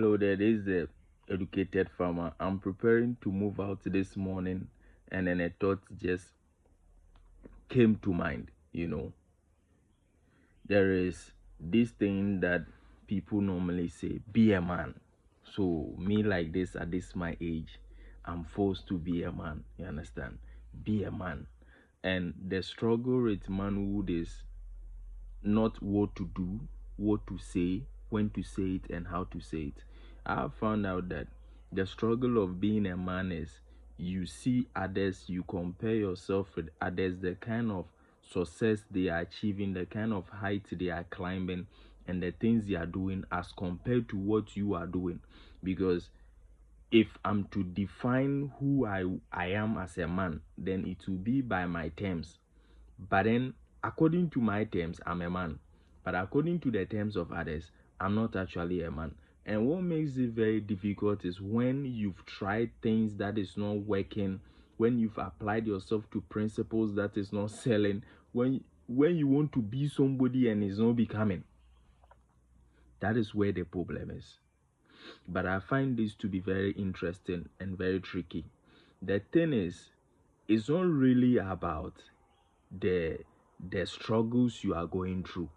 Hello there, this is the educated farmer. I'm preparing to move out this morning, and then a thought just came to mind. There is this thing that people normally say, be a man. So, me like this at this my age, I'm forced to be a man. You understand? Be a man. And the struggle with manhood is not what to do, what to say, when to say it, and how to say it. I have found out that the struggle of being a man is you see others, you compare yourself with others, the kind of success they are achieving, the kind of height they are climbing, and the things they are doing as compared to what you are doing. Because if I'm to define who I am as a man, then it will be by my terms. But then, according to my terms, I'm a man. But according to the terms of others, I'm not actually a man. And what makes it very difficult is when you've tried things that is not working, when you've applied yourself to principles that is not selling, when you want to be somebody and it's not becoming. That is where the problem is. But I find this to be very interesting and very tricky. The thing is, it's not really about the the struggles you are going through.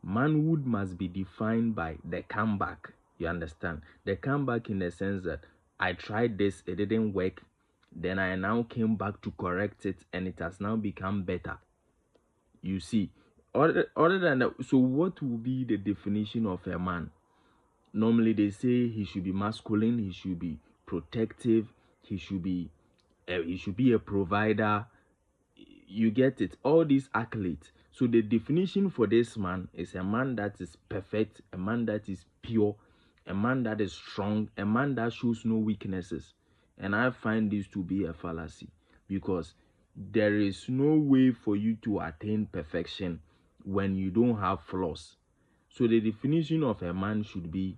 Manhood must be defined by the comeback. You understand? The comeback in the sense that I tried this, it didn't work, then I now came back to correct it and it has now become better. You see, other than that, so what will be the definition of a man? Normally they say he should be masculine, he should be protective, he should be a provider. You get it, all these accolades. So the definition for this man is a man that is perfect, a man that is pure, a man that is strong, a man that shows no weaknesses. And I find this to be a fallacy, because there is no way for you to attain perfection when you don't have flaws. So the definition of a man should be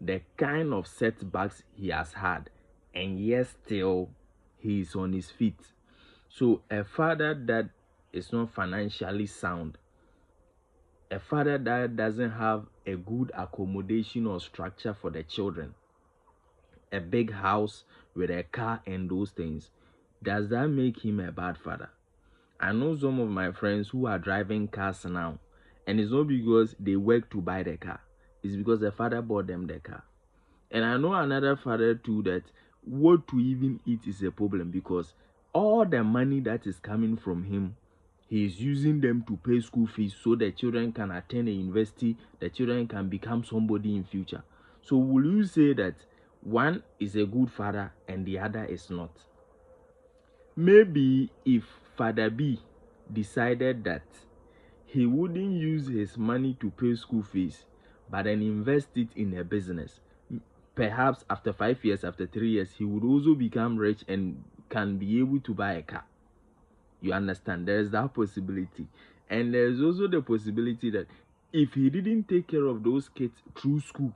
the kind of setbacks he has had, and yet still he is on his feet. So a father that is not financially sound, a father that doesn't have a good accommodation or structure for the children, a big house with a car and those things, does that make him a bad father? I know some of my friends who are driving cars now, and it's not because they work to buy the car, it's because the father bought them the car. And I know another father too that what to even eat is a problem, because all the money that is coming from him, he is using them to pay school fees so the children can attend a university, the children can become somebody in future. So will you say that one is a good father and the other is not? Maybe if Father B decided that he wouldn't use his money to pay school fees but then invest it in a business, perhaps after 5 years, after 3 years, he would also become rich and can be able to buy a car. You understand? There is that possibility. And there is also the possibility that if he didn't take care of those kids through school,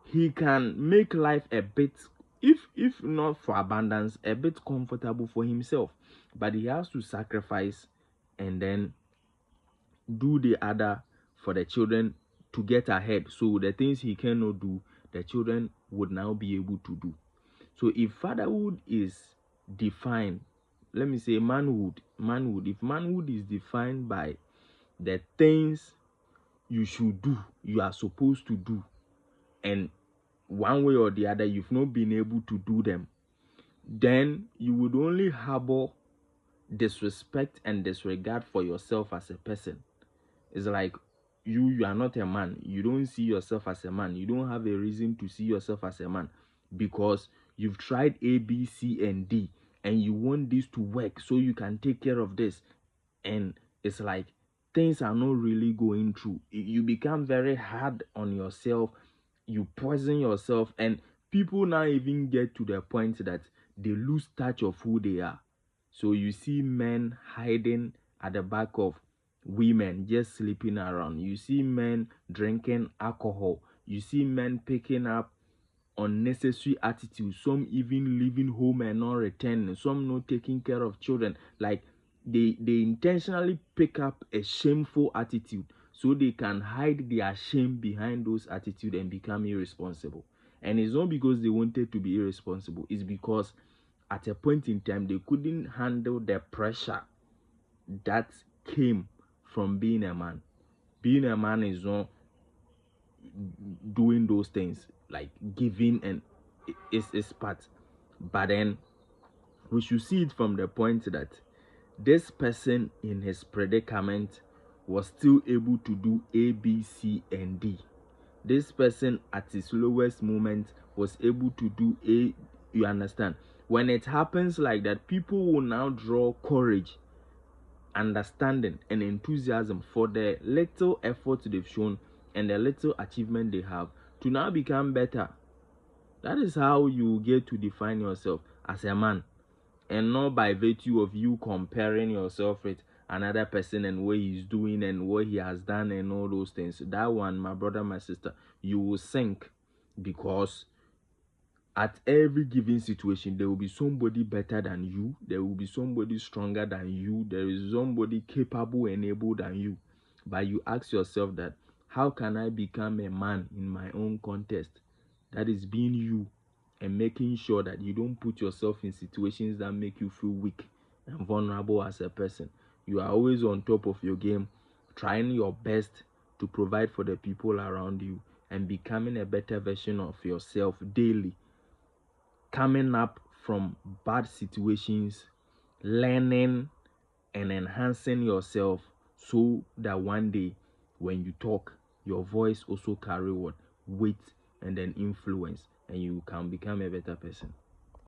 he can make life a bit, if not for abundance, a bit comfortable for himself. But he has to sacrifice and then do the other for the children to get ahead. So the things he cannot do, the children would now be able to do. So if fatherhood is defined, let me say manhood, if manhood is defined by the things you should do, you are supposed to do, and one way or the other you've not been able to do them, then you would only harbor disrespect and disregard for yourself as a person. It's like you are not a man. You don't see yourself as a man. You don't have a reason to see yourself as a man, because you've tried A, B, C, and D, and you want this to work so you can take care of this. And it's like things are not really going through. You become very hard on yourself. You poison yourself, and people now even get to the point that they lose touch of who they are. So you see men hiding at the back of women just sleeping around. You see men drinking alcohol. You see men picking up unnecessary attitudes. Some even leaving home and not returning. Some not taking care of children. Like they intentionally pick up a shameful attitude so they can hide their shame behind those attitudes and become irresponsible. And it's not because they wanted to be irresponsible, it's because at a point in time they couldn't handle the pressure that came from being a man. Being a man is not doing those things like giving, and it's part. But then we should see it from the point that this person in his predicament was still able to do A, B, C, and D. This person at his lowest moment was able to do A. You understand? When it happens like that, people will now draw courage, understanding, and enthusiasm for the little effort they've shown and the little achievement they have to now become better. That is how you get to define yourself as a man, and not by virtue of you comparing yourself with another person and what he's doing and what he has done and all those things. That one, my brother, my sister, you will sink, because at every given situation there will be somebody better than you, there will be somebody stronger than you, there is somebody capable and able than you. But you ask yourself that, how can I become a man in my own context? That is being you and making sure that you don't put yourself in situations that make you feel weak and vulnerable as a person. You are always on top of your game, trying your best to provide for the people around you and becoming a better version of yourself daily, coming up from bad situations, learning and enhancing yourself, so that one day when you talk, your voice also carry what weight and then influence, and you can become a better person.